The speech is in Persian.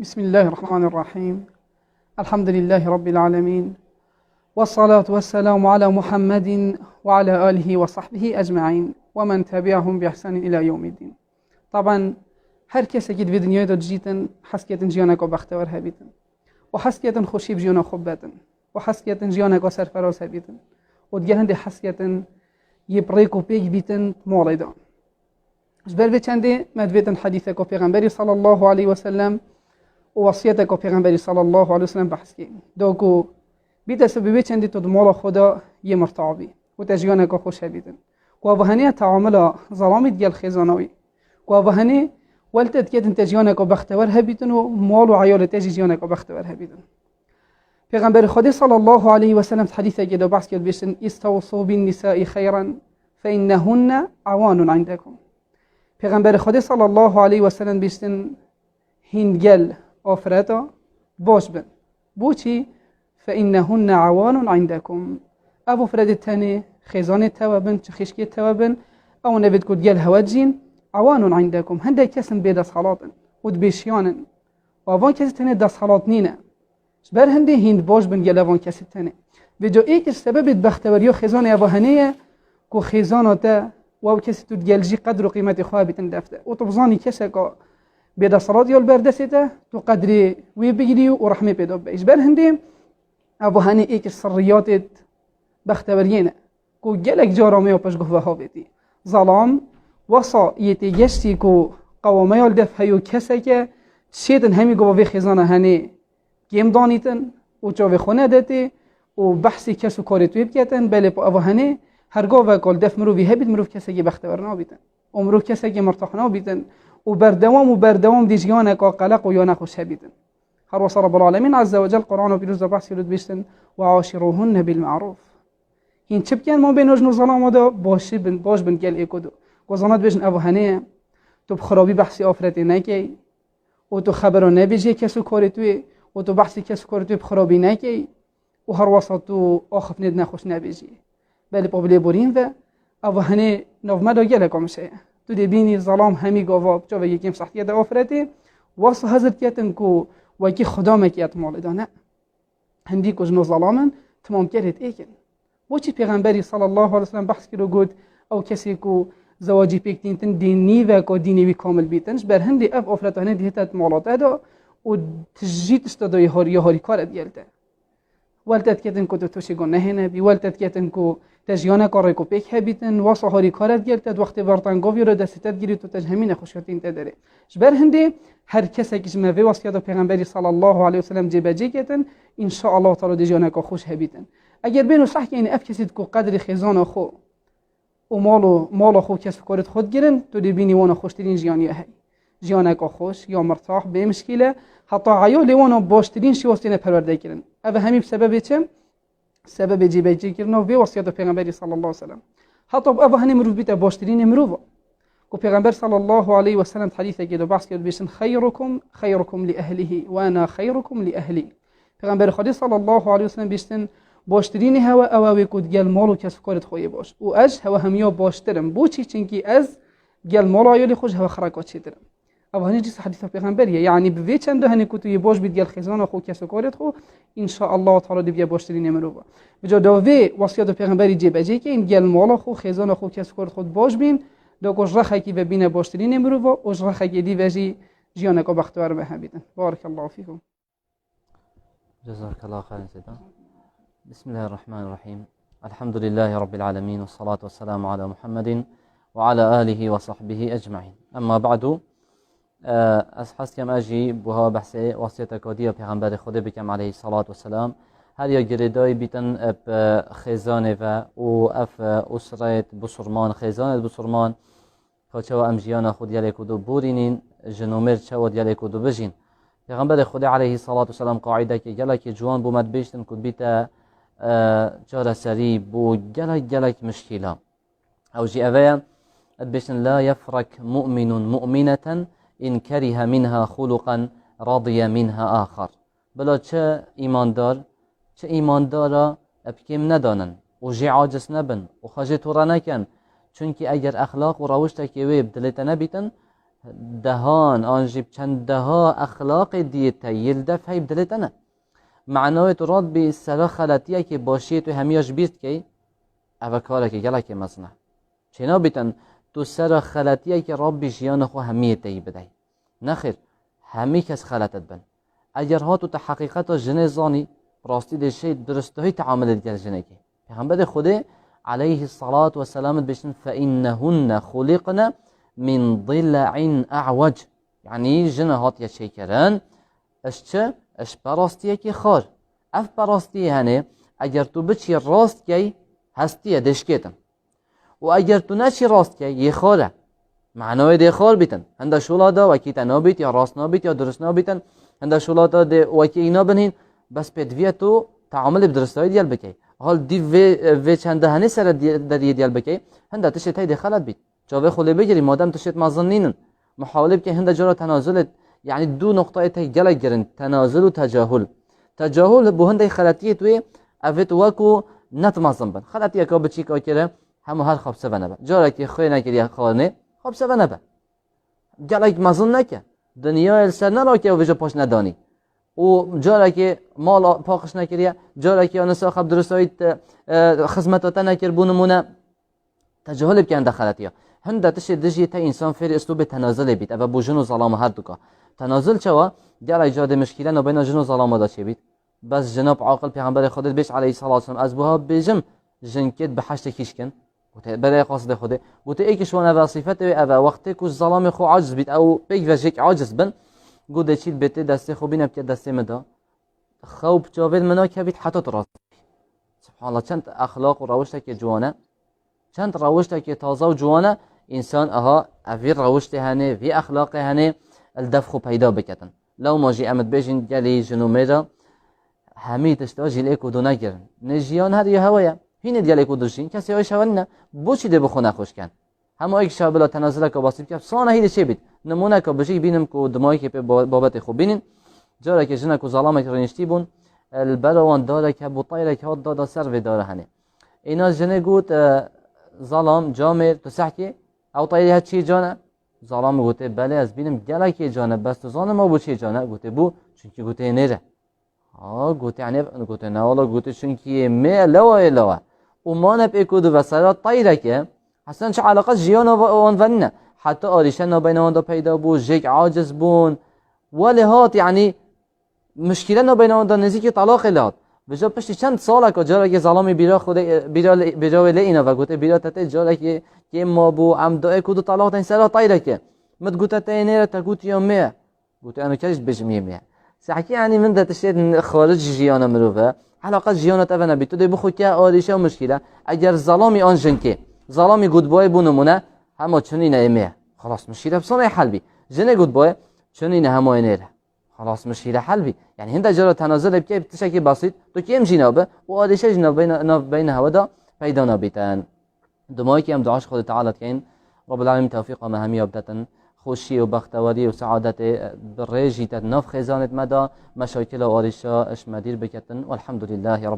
بسم الله الرحمن الرحيم. الحمد لله رب العالمين، والصلاة والسلام على محمد وعلى آله وصحبه أجمعين ومن تبعهم بإحسان إلى يوم الدين. طبعا هر کسی که دنیای دو جیتن حس کردن جیانه کو بختور هبیتن و حس کردن خوشی بجیانه خوب بتن و حس کردن جیانه کو سرفراز هبیتن و دیگه هنده حس کردن یه بریک و پیک بیتن مولدان. جبر به چنده مدویتن حدیث کو پیغمبری صلی الله علیه و سلم و وصیت کو پیغمبری صلی الله علیه و سلم بحث کردن دو کو بیت سبب چنده تو مال خدا یه مرتعبی و تجیانه کو خوش هبیتن و وهنه تعامل ظلام دیل خزانوی و وهنه ولتد كده تجيانك وبختور هبيتن ومال وعيال تجيانك وبختور هبيتن. پیغمبر خدا صلى الله عليه وسلم حديثه كده بحث كده بيشن استوصوا بالنساء خيرا فإنهن عوان عندكم. پیغمبر خدا صلى الله عليه وسلم بيشن هندگل آفرتا باش بن بوچی فإنهن عوان عندكم. ابو فرد التاني خزانه توابن چخشكي توابن او نبت كد گل هواجين عوان عندكم هنده كسن بيدا صلاة ودبيشيانا وابان كسي تاني دا صلاة نينا بر هنده هند باش بن گلوان كسي تاني بجو ايك سبب بختوريو خزان اباهنية كو خزانة تا واب كسي تود گلجي قدر و قيمة خواه بتن دفته و طبزاني كسي كا بيدا صلاة يول بردسي تا تو قدري وي بگريو و رحمه بيدا بيش بر هنده اباهني ايك سريات بختورينا كو گلك جارامي و پش گفوها بيتي ظلام وصا يتجشتي كو قوامي الدف هيو كسا که شيطن همي قوة خزانة هني كيم دانيتن و چاوه خونه داتي و بحثي كسو كارتوي بكتن بله پا اوه هني هرگاه وكال دف مروفي هبيت مروف كسا که بختورنا بيتن و مروف كسا که مرتاحنا بيتن و بردوام ديجيانا كا قلق و يانا خوش هبيتن. هر وصى رب العالمين عز وجل قرآن و بيروز بحثي رد بيشتن وعاشروهن بالمعروف هين چه بكن ما بين وجن ظلام دا باش بن گل ايكودو وزانات بيجن ابو هنيه تو بخرابي بحثي آفرتي نكي و تو خبرو نبيجي كسو كاري توي و تو بحثي كسو كاري توي بخرابي نكي و هر وسط تو آخف ند نخوش نبيجي بل قبل بورين و ابو هنيه نوما دا گله كمشه تو دي بيني ظلام همي گاوا جا يكيم صحتيه دا آفرتي واسه حضرت كتن كو وكي خدا مكيت مال دانه هندي كو جنو ظلامن تمام كرت ايكن وچی پیغمبری صلی الله علیه وسلم بحث کرد گفت او کسی کو زواجی پیکتین تن دینی و کو دینی وی کامل بیتنش بر هندی اف افلاتانه دیهت مالات ادا و تجیت استدای هاری کار دیلته ولتت کتن کو توشی گونه نه بی ولتت کتن کو تجیانه کار کو پیک هبیتن واسه هاری کار دیلته وقت ورتن گوی رو دستت گیری تو تجهمین خوشتین تدره بر هندی هر کسی که ما وی واسه پیغمبری صلی الله علیه وسلم جبجی کتن ان شاء الله تعالی تجیانه کو خوش هبیتن اگر بینو صح که این اف کسی کو قدر خزانه خو و مال خو کسب کارت خود گیرن تو دی بینی وانا خوشترین جیانیه هی جیانه که خوش یا مرتاح به مشکله حتی عیال وانا باشترین شیواستینه پرورده گیرن اوه همین سبب چه؟ سبب جیبجی گیرن و وصیت پیغمبری صلی الله علیه وسلم حتی اوه هنی مروف بیت باشترین مروفا کو پیغمبر صلی الله علیه وسلم حدیثه که دو بحث کرد بیشن خیرکم لأهله و انا خیرکم لأهلی پیغمبر خدا صلی الله علیه وسلم بیشتن باشترین هوا اوه کد گل مالو کسب کارت خویی باش و اج هوا همیا باشترم بوچی چنکی از گل مالو عیالی خوش هوا خراکات چیدرم اوه هنی جیس حدیث پیغمبریه یعنی بوی چنده هنی کتوی باش بید گل خزان خو کسب کارت خو ان شاء الله تعالی دی بیا باشترین مروبا بجا داوی وصیت پیغمبری جیبجی که این گل مالو خو خزان خو کسب کارت خود باش بین دو کش رخی کی و بین باشترین مروبا و رخی کی دی وجی جیانه کو بختوار به بیتن بارک الله فیکم جزاك الله خيرا سيدنا. بسم الله الرحمن الرحيم. الحمد لله رب العالمين والصلاة والسلام على محمد وعلى آله وصحبه أجمعين. أما بعد أسحس كم أجي بها بحث وصية كودية پیغمبر خدا بكم عليه الصلاة والسلام هر یا گردای بیتن اب خزانه و اف اسرت بسرمان خزانه بسرمان که امجیان خود یلی کدو بورینین جنومر چود یلی کدو بجین پیغمبر خدا علیه الصلاة والسلام قاعده که گلک جوان بومد بیشتن کد بیتا جار سري بو جلك مشكلة أو جي أبايا أدبشن لا يفرك مؤمن مؤمنة إن كره منها خلقا رضي منها آخر بلا چه إيمان دار أبكيم ندانن و جي عاجز نبن و خجي تورا نكن چونكي أجر أخلاق و روشتك يوي بدلت نبيتن دهان آنجیب چندها اخلاق دیتا یل دف هی بدلت انا معنای تو راد بی سرا خلطیه که باشی تو همیاش بیست که اوه کاره که گله که مزنه چنا بیتن تو سرا خلطیه که راب بی جیان خو همیه تایی بدهی نخیر همی کس خلطت بن اگر ها تو تحقیقت جنه زانی راستی دشه درسته های تعامل دیگر جنه که پیغمبر خوده علیه الصلاة والسلام بشن فإنهن خلقن من ضلع اعوج یعنی جنه هات یا شکرن اشچه اش براستیه که خار اف براستیه هنه اگر تو بچی راست کی هستیه دشکیتن و اگر تو نچی راست کی یه خاره معنای ده خار بیتن هنده شولادا وکی تنابیت یا راست نابیت یا درست نابیتن هنده شولادا ده وکی اینا بنین بس پدویه تو تعامل بدرستایی دیال بکی حال دی و چنده هنه سر دریه دیال بکی هنده تشت های دخلت بیت جاوه خلی بگیری مادم تشت مظنینن محاوله بکی هنده جارا تنازلت یعنی دو نقطه تی گلک گرن تنازل و تجاهل تجاهل بو هنده خلطیه توی اوید وکو نتمازن بن خلطیه که بچی که کرده همو هر خواب سبنه با جارا که خوی نکری خانه خواب سبنه با گلک مزن نکه دنیا السر نرا که ویجا پاش ندانی و جارا که مال پاکش نکریه جارا که آنسا خب درستایت خدمتات نکر بونمونه تجاهل بکن دخلتیه هنده تشه دجی تا انسان فیر اسلوب تنازل بیت و بو جن و ظلام هر دوکا تنازل چوا گل ایجاد مشکله نبین جن و ظلام دا چه بیت بس جناب عاقل پیغمبر خودت بیش علیه الصلاة والسلام از بوها بیجم جنکت به حشت کیش کن برای قصد خوده گوته ای که شون او صفت او وقتی که ظلام خو عاجز بیت او بیگ و جک عاجز بن گوده چیل بیت دسته خو بینم که دسته مدا خوب جاوید منا که بیت حتی راست سبحان الله چند اخلاق و روشته که جوانه چند روشته که تازه و جوانه انسان اها اوی روشته هنه وی اخلاق هنه الدفخو پیدا بکتن لو ما جی امد بیجین گلی جنومه را همه تشتا جیل ایکو دو نگرن نجیان هر یه هوایه هینه دیال ایکو دوشین کسی های شوال نه بوچی ده بخونه خوش کن همه ایک شابلا تنازله که باسیب که سانه هیده چه بید نمونه که بشی بینم که دمایی که بابت خوب بینین جاره که جنه که ظلامه که رنشتی بون البروان داره که بطایره که هاد دادا سر و داره هنه اینا جنه گوت ظلام جامر تو سحکی او طایری هد چی جانه ظلام گوته بله از بینم گله که جانه بس تو زانه ما بو چی جانه گوته بو چونکی گوته نیره گوته یعنی گوته نه والا گوته چونکی می لوا لوا و ما نپیکود و سر طایره که اصلا چه علاقه جیان و آنونه حتی آریشن نبین آن دا پیدا بود جک عاجز بون ولی هات یعنی مشکل نبین آن دا نزدیک طلاق لات بجا پشتی چند ساله که جاره که ظلامی بیرا خود بیرا ولی اینا و گوته بیرا تته جاره که ما بو عمدای کدو طلاق تن سر طایره که مت گوته تینه تا گوت یوم میه گوته انا کاش بجمیه میه سحکی یعنی من ده تشید خارج جیان مروفه علاقه جیانت اونا بی تو دی بخو که آریشه و مشکله اگر ظلامی آن جنکه ظلامی گودبای بونمونه همه چنینه ایمیه خلاص مشکله بسانه حل بی جنه گودبای چنینه همه نیره خلاص مشکله حل بی یعنی هنده جرا تنازل بکی بتشکی بسیط تو کیم جنابه و آریشه جناب بین هوا دا پیدا نبیتن دمایی که هم دعاش خود تعالی کن رب العالمین توفیق و مهمی ابدتن خوشی و بختواری و سعادت بريجي تناف خزانة مدى مشاكل وارشة اش مدير بكتن والحمد لله رب